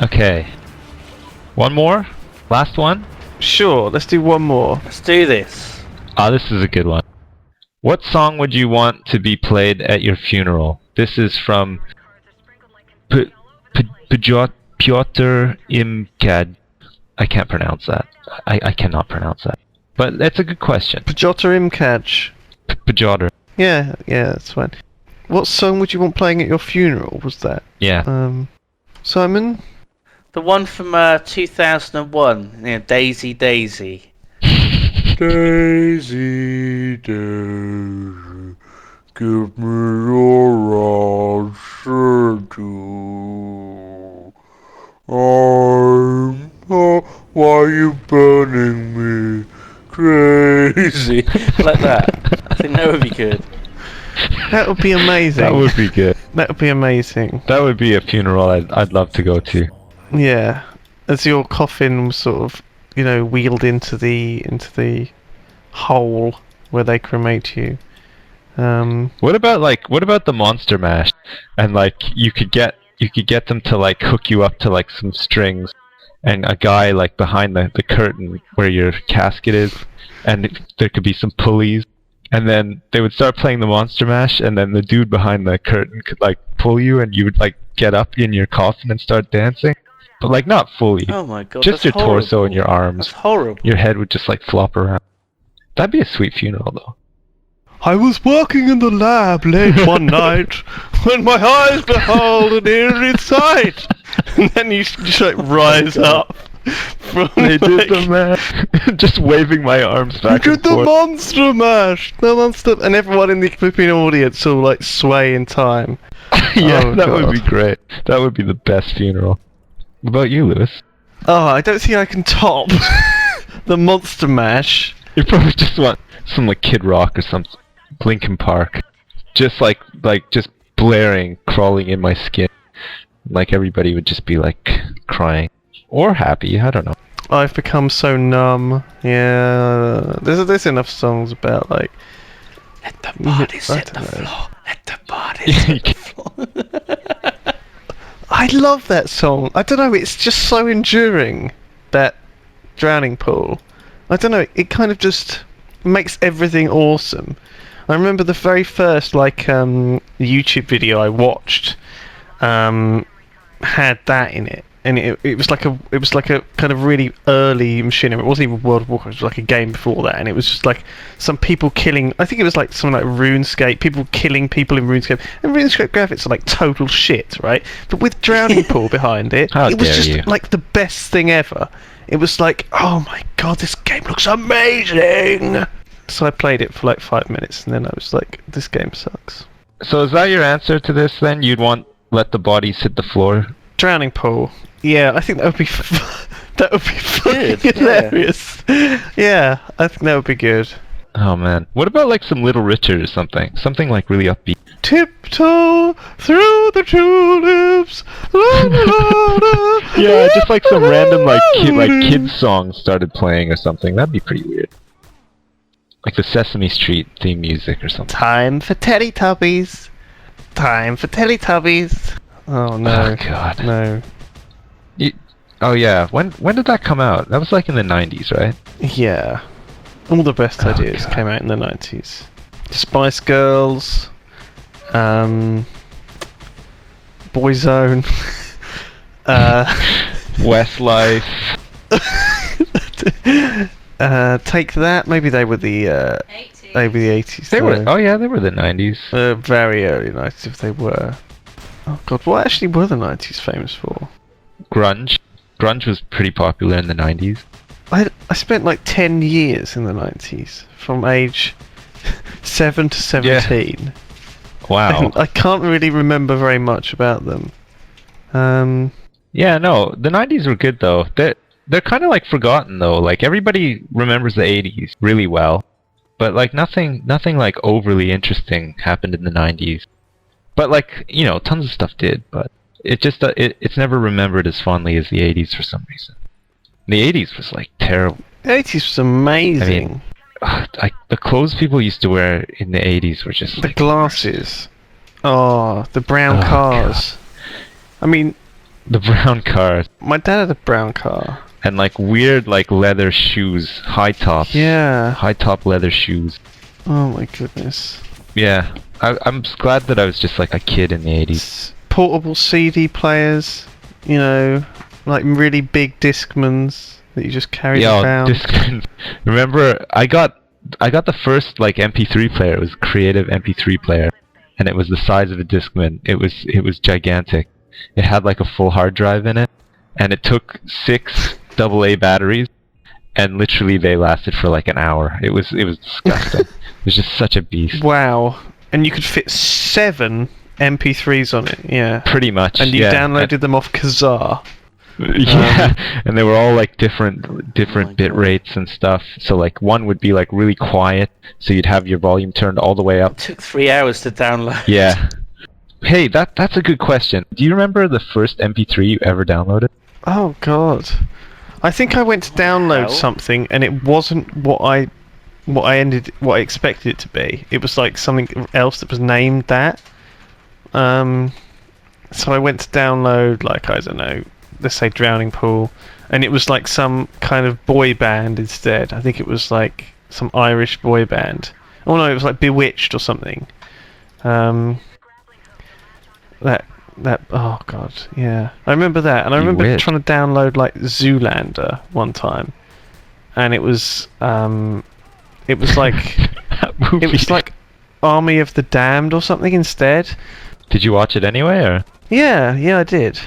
Okay. One more? Last one? Sure, let's do one more. Let's do this. Ah, this is a good one. What song would you want to be played at your funeral? This is from Piotr Imkad. I can't pronounce that. I cannot pronounce that. But that's a good question. Piotr Imkaj. Piotr. Yeah, that's fine. What song would you want playing at your funeral, was that? Yeah. Simon? The one from 2001, Daisy Daisy. Daisy, Daisy, give me your answer to. Why are you burning me crazy? Like that. I think that would be good. That would be amazing. That would be good. That would be amazing. That would be a funeral I'd love to go to. Yeah. As your coffin was sort of, wheeled into the hole where they cremate you. What about the Monster Mash? And you could get them to hook you up to some strings, and a guy behind the curtain where your casket is, and there could be some pulleys, and then they would start playing the Monster Mash, and then the dude behind the curtain could pull you, and you would get up in your coffin and start dancing, but not fully. Oh my god, just your horrible. torso and your arms. That's horrible. Your head would just flop around. That'd be a sweet funeral though. I was working in the lab late one night when my eyes beheld an eerie sight. And then you just rise up from did the mash. Just waving my arms back you and did the forth. Monster Mash! The monster, and everyone in the flipping audience will sway in time. Yeah, Oh, that God. would be great. That would be the best funeral. What about you, Lewis? Oh, I don't think I can top the Monster Mash. You probably just want some Kid Rock or something. Linkin Park. Just just blaring, crawling in my skin. Everybody would just be crying. Or happy, I don't know. I've become so numb. Yeah, there's enough songs about Let the bodies hit the floor. Let the bodies hit the floor. I love that song. I don't know, it's just so enduring, that Drowning Pool. I don't know, it kind of just makes everything awesome. I remember the very first YouTube video I watched had that in it, and it was like a kind of really early machinery. It wasn't even World of Warcraft. It was a game before that, and it was just some people killing. I think it was something like RuneScape, people killing people in RuneScape, and RuneScape graphics are total shit, right? But with Drowning Pool behind it, it was just the best thing ever. It was oh my god, this game looks amazing. So I played it for 5 minutes, and then I was this game sucks. So is that your answer to this then? You'd want Let the Bodies Hit the Floor? Drowning Pool. Yeah, I think that would be that would be fucking Good, hilarious. Yeah, I think that would be good. Oh man. What about some Little Richard or something? Something really upbeat. Tiptoe through the tulips. La, la, la, Yeah, just some random kids songs started playing or something. That'd be pretty weird. The Sesame Street theme music or something. Time for Teletubbies. Time for Teletubbies. Oh no. Oh god. No. Oh yeah. When did that come out? That was in the 90s, right? Yeah. All the best ideas God. came out in the 90s. Spice Girls. Boyzone. Westlife. Take That. Maybe they were the 80s. They were. Oh yeah, they were the 90s. Very early 90s if they were. Oh god, what actually were the 90s famous for? Grunge. Grunge was pretty popular in the 90s. I spent 10 years in the 90s, from age 7 to 17. Yeah. Wow. I can't really remember very much about them. Yeah, no, the 90s were good though. They're kind of forgotten though. Everybody remembers the 80s really well, but nothing overly interesting happened in the 90s. But tons of stuff did, but it's never remembered as fondly as the 80s for some reason. The 80s was terrible. The 80s was amazing. I mean, the clothes people used to wear in the 80s were just the glasses. Oh, the brown cars. God. I mean, The brown cars. My dad had a brown car. And like weird like leather shoes, high tops. Yeah. High top leather shoes. Oh my goodness. Yeah. I'm just glad that I was just like a kid in the 80s. Portable CD players, you know, like really big Discmans that you just carried around. Remember, I got the first like MP3 player. It was a creative MP3 player, and it was the size of a Discman. It was gigantic. It had like a full hard drive in it, and it took 6 AA batteries, and literally they lasted for like an hour. It was disgusting. It was just such a beast. Wow. And you could fit 7 MP3s on it, yeah. Pretty much. And you yeah. downloaded them off Kazaa. Yeah, and they were all like different Oh bit God. rates and stuff. So like one would be like really quiet, so you'd have your volume turned all the way up. It took 3 hours to download. Yeah. Hey, that's a good question. Do you remember the first MP3 you ever downloaded? Oh god. I think I went to download hell? something and it wasn't what I expected it to be. It was like something else that was named that. So I went to download like, I don't know, let's say Drowning Pool, and it was like some kind of boy band instead. I think it was like some Irish boy band. Oh no, it was like Bewitched or something. That oh god, yeah. I remember that, and I remember Bewitched. trying to download like Zoolander one time, and it was like That movie. it was like Army of the Damned or something instead. Did you watch it anyway, or? Yeah, I did.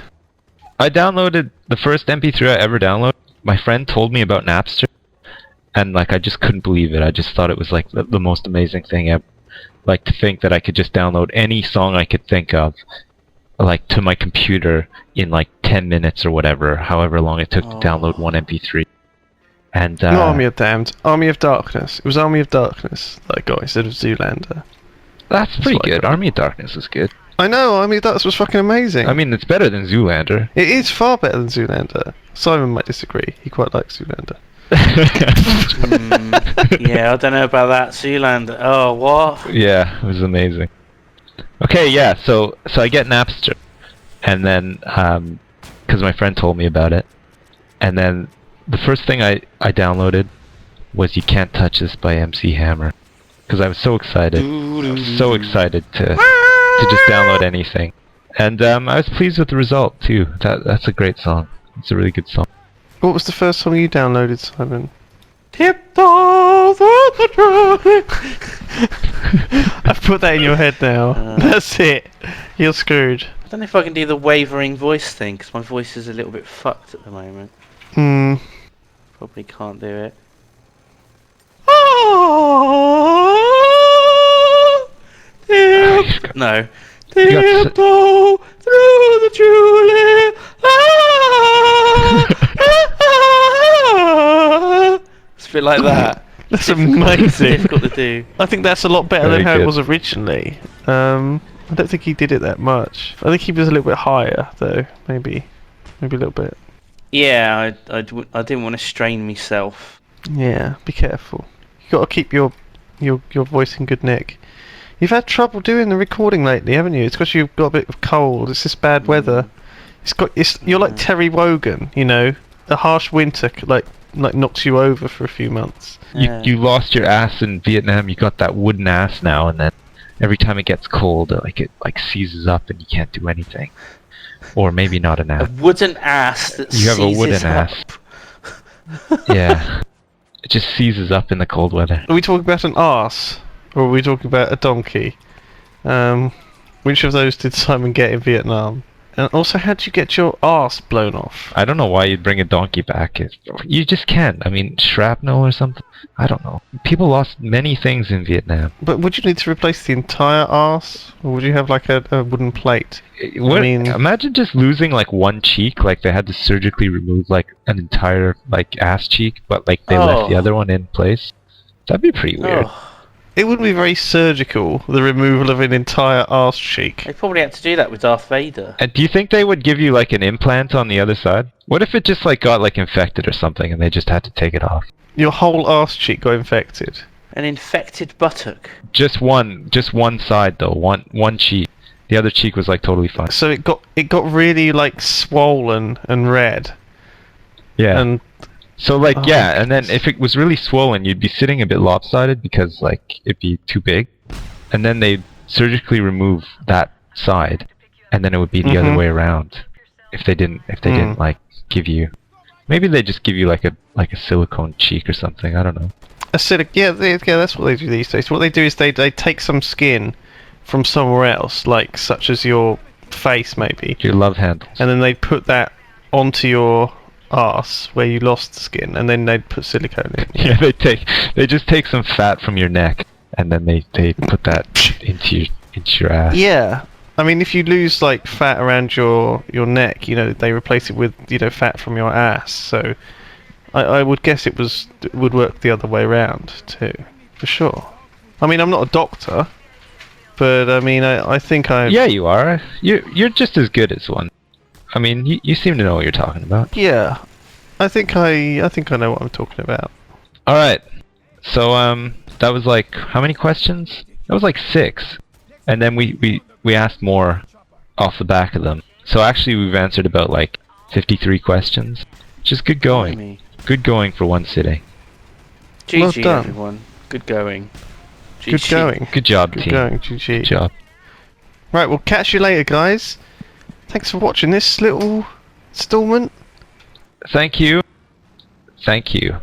I downloaded the first MP3 I ever downloaded. My friend told me about Napster, and like I just couldn't believe it. I just thought it was like the most amazing thing ever. Like to think that I could just download any song I could think of, like to my computer in like 10 minutes or whatever, however long it took to download one MP3. And Not Army of Damned, Army of Darkness. It was Army of Darkness that I got instead of Zoolander. that's pretty what I good. got. Army of Darkness is good. I know, Army of Darkness was fucking amazing. I mean, it's better than Zoolander. it is far better than Zoolander. Simon might disagree. He quite likes Zoolander. Yeah, I don't know about that. Zoolander. Oh, what? Yeah, it was amazing. Okay, yeah, so I get Napster, and then because my friend told me about it, and then the first thing I downloaded was "You Can't Touch This" by MC Hammer, because I was so excited, to just download anything, and I was pleased with the result too. That's a great song. It's a really good song. What was the first song you downloaded, Simon? Tiptoe through the truth. I've put that in your head now. That's it. You're screwed. I don't know if I can do the wavering voice thing, because my voice is a little bit fucked at the moment. Hmm. Probably can't do it. No. Tiptoe through the tulip. It's a bit like that. That's It's amazing. difficult to do. I think that's a lot better Very than how good. it was originally. I don't think he did it that much. I think he was a little bit higher, though. Maybe a little bit. Yeah, I didn't want to strain myself. Yeah, be careful. You got to keep your voice in good nick. You've had trouble doing the recording lately, haven't you? It's because you've got a bit of cold. It's this bad weather. You're like Terry Wogan, you know. A harsh winter like knocks you over for a few months. You lost your ass in Vietnam. You got that wooden ass now, and then every time it gets cold, it seizes up, and you can't do anything. Or maybe not an A ass. wooden ass that You have a wooden seizes up. ass. Yeah, it just seizes up in the cold weather. Are we talking about an arse, or are we talking about a donkey? Which of those did Simon get in Vietnam? And also, how did you get your arse blown off? I don't know why you'd bring a donkey back. You just can't. I mean, shrapnel or something? I don't know. People lost many things in Vietnam. But would you need to replace the entire arse, or would you have like a wooden plate? Imagine just losing like one cheek, like they had to surgically remove like an entire like ass cheek, but like they left the other one in place. That'd be pretty weird. Oh, It wouldn't be very surgical, the removal of an entire arse cheek. they probably had to do that with Darth Vader. And do you think they would give you like an implant on the other side? What if it just like got like infected or something and they just had to take it off? Your whole arse cheek got infected. An infected buttock. Just one side though, one cheek. The other cheek was like totally fine. So it got really like swollen and red. Yeah. And So like Oh, yeah, my and then if it was really swollen, you'd be sitting a bit lopsided because like it'd be too big, and then they'd surgically remove that side, and then it would be the other way around. If they didn't like give you, maybe they just give you like a silicone cheek or something. I don't know. acidic. Yeah, that's what they do these days. What they do is they take some skin from somewhere else, like such as your face maybe, Your love handles. and then they put that onto your arse where you lost the skin, and then they'd put silicone in. Yeah, they just take some fat from your neck, and then they put that into your ass. Yeah. I mean, if you lose like fat around your neck, you know, they replace it with, you know, fat from your ass. So I would guess it would work the other way around too, for sure. I mean, I'm not a doctor, but I mean, I think I. Yeah, you are. You're just as good as one. I mean, you seem to know what you're talking about. Yeah. I think I know what I'm talking about. All right. So that was like how many questions? That was like 6, and then we asked more off the back of them. So actually, we've answered about like 53 questions, which is good going. Blimey. Good going for one sitting. GG, Well done. everyone. Good going. Good GG. going. Good job, Good team. going, GG. Good job. Right, we'll catch you later, guys. Thanks for watching this little installment. Thank you. Thank you.